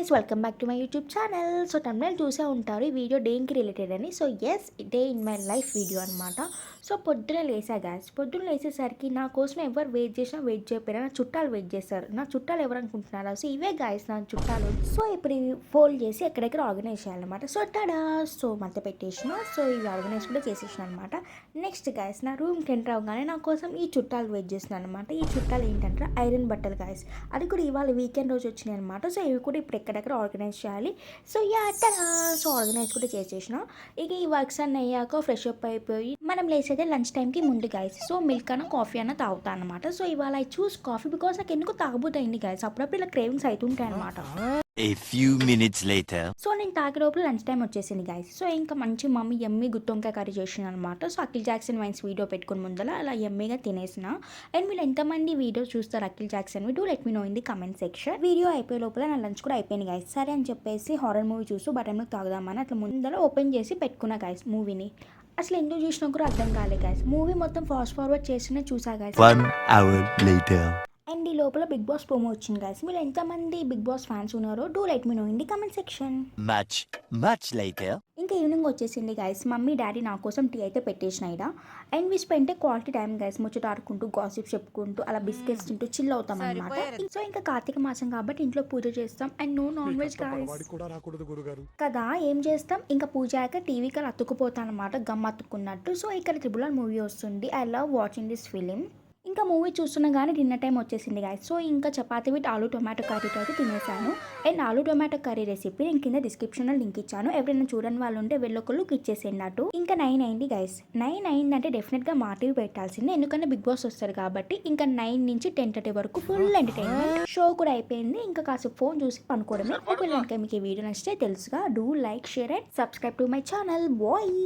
Guys, welcome back to my YouTube channel. So తమిళ చూసే ఉంటారు ఈ వీడియో దేనికి రిలేటెడ్ అని. So yes, day in my life video అనమాట. సో పొద్దున లేసా గైస్. పొద్దున లేసేసరికి నా కోసం ఎవరు వెయిట్ చేసినా వెయిట్ చేయకపోయినా నా చుట్టాలు వెయిట్ చేస్తారు. నా చుట్టాలు ఎవరు అనుకుంటున్నారా? సో ఇవే గైస్ నా చుట్టాలు. సో ఇప్పుడు ఇవి ఫోల్డ్ చేసి ఎక్కడెక్కడ ఆర్గనైజ్ చేయాలన్నమాట. సో టడా, సో మధ్య పెట్టేసిన. సో ఇవి ఆర్గనైజ్ కూడా చేసేసిన అనమాట. నెక్స్ట్ గైస్, నా రూమ్కి ఎంటర్ అవగానే నా కోసం ఈ చుట్టాలు వెయిట్ చేస్తున్నాను అనమాట. ఈ చుట్టాలు ఏంటంటే ఐరన్ బట్టలు గైస్. అది కూడా ఇవాళ వీకెండ్ రోజు వచ్చినాయి అనమాట. సో ఇవి కూడా ఇప్పుడు ఎక్కడెక్కడ ఆర్గనైజ్ చేయాలి. సో సో ఆర్గనైజ్ కూడా చేసేసిన. ఇక ఈ వర్క్స్ అన్నీ అయ్యాక ఫ్రెష్ అప్ అయిపోయి మనం లేసేదే లంచ్ టైంకి ముందు గైస్. సో మిల్క్ అన్న కాఫీ అన్న తాగుతా అనమాట. సో ఇవాళ ఐ చూస్ కాఫీ బికాస్ నాకు ఎందుకు తాగబోతుంది గైస్. అప్పుడప్పుడు ఇలా క్రేవింగ్స్ అవుతుంటాయి అనమాట. A few minutes later. So నేను తాగే లోపల లంచ్ టైం వచ్చేసింది గైస్. సో ఇంకా మంచి మమ్మీ ఎమ్మి గుత్తొంకాయ కర్రీ చేసిన అనమాట. So Akhil Jackson wines video పెట్టుకుని ముందర అలా ఎమ్మిగా తినేసిన. అండ్ మీరు ఎంతమంది వీడియో చూస్తారు Akhil Jackson do let me know in the comment section. Video అయిపోయే లోపల నా లంచ్ కూడా అయిపోయింది గైస్. సరే అని చెప్పేసి హారర్ మూవీ చూస్తూ బటర్ మిల్క్ తాగుదామని అట్లా ముందర ఓపెన్ చేసి పెట్టుకున్నా గైస్ మూవీని. అసలు ఎందుకు చూసినా కూడా అర్థం కాలే గైస్. మూవీ మొత్తం ఫాస్ట్ ఫార్వర్డ్ చేసినా చూసా గైస్. 1 hour later. అండ్ ఈ లోపల బిగ్ బాస్ ప్రోమో వచ్చింది గైస్. మీరు ఎంతమంది బిగ్ బాస్ ఫ్యాన్స్ ఉన్నారో do let me know in the comment section. Much later. ఇంకా ఈవినింగ్ వచ్చేసింది గైస్. మమ్మీ డాడీ నా కోసం టీ అయితే పెట్టేసిన ఇడ. And we spend quality time guys. ముచ్చట ఆడుకుంటూ గాసిప్ చెప్పుకుంటూ అలా బిస్కెట్స్ తింటూ చిల్ అవుతాం అనమాట. సో ఇంకా కార్తీక మాసం కాబట్టి ఇంట్లో పూజ చేస్తాం. And no non veg guys కదా. ఏం చేస్తాం ఇంకా పూజ అయ్యాక టీవీకి అలా అతుక్కుపోతాం అనమాట, గమ్ అతుక్కున్నట్టు. సో ఇక్కడ ట్రిపుల్ ఆర్ మూవీ వస్తుంది. I love watching this film. ఇంకా మూవీ చూస్తున్నా కానీ డిన్నర్ టైం వచ్చేసింది గైస్. సో ఇంకా చపాతీ విత్ ఆలూ టొమాటో కర్రీతో అయితే తినేసాను. And aloo tomato curry recipe నేను కింద డిస్క్రిప్షన్లో లింక్ ఇచ్చాను. ఎవరైనా చూడని వాళ్ళు ఉంటే వెళ్ళొకళ్ళు ఇచ్చేసేయండి అటు. ఇంకా 9 అయింది గైస్. 9 అయిందంటే డెఫినెట్గా మా టీవీ పెట్టాల్సిందే, ఎందుకంటే బిగ్ బాస్ వస్తారు కాబట్టి. ఇంకా 9 నుంచి 10:30 వరకు ఫుల్ ఎంటర్టైన్మెంట్. షో కూడా అయిపోయింది. ఇంకా కాసేపు ఫోన్ చూసి పనుకోవడమే. ఒకవేళ మీకు ఈ వీడియో నచ్చితే తెలుసుగా do like, share and subscribe to my channel bye.